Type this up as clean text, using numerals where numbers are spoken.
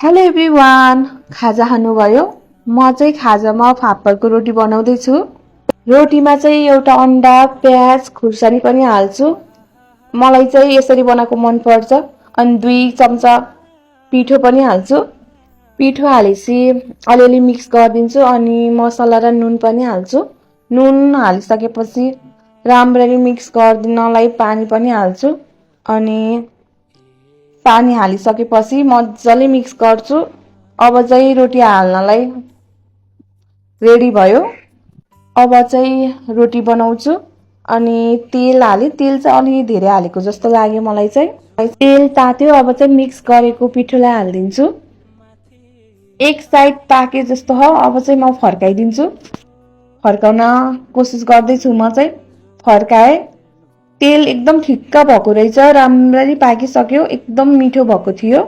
Hello everyone, खाजा खानुभयो? म चाहिँ खाजामा फापरको रोटी बनाउँदैछु। रोटीमा चाहिँ एउटा अन्डा, प्याज, खुर्सानी पनि हाल्छु। मलाई चाहिँ यसरी बनाएको मन पर्छ। अनि 2 चम्चा पिठो पनि हाल्छु। पिठो हालेपछि अलिअलि मिक्स गरिदिन्छु अनि मसला र नुन पनि हाल्छु। नुन हालिसकेपछि राम्ररी मिक्स गरिदिनलाई पानी पनि हाल्छु अनि पानी हालिसकेपछि मजाले मिक्स गर्छु। अब चाहिँ रोटी हाल्नलाई रेडी भयो। अब चाहिँ रोटी बनाउँछु अनि तेल हाले। तेल चाहिँ अलि धेरै हालेको जस्तो लाग्यो मलाई चाहिँ। तेल तात्यो, अब चाहिँ मिक्स गरेको पिठोलाई हालिदिन्छु। एक साइड पाके जस्तो हो, अब चाहिँ म फर्काइदिन्छु। फर्काउन कोसिस गर्दैछु म चाहिँ। फर्काए। तेल एकदम ठिक्क भएको रहेछ, राम्ररी पाकिसक्यो, एकदम मिठो भएको थियो।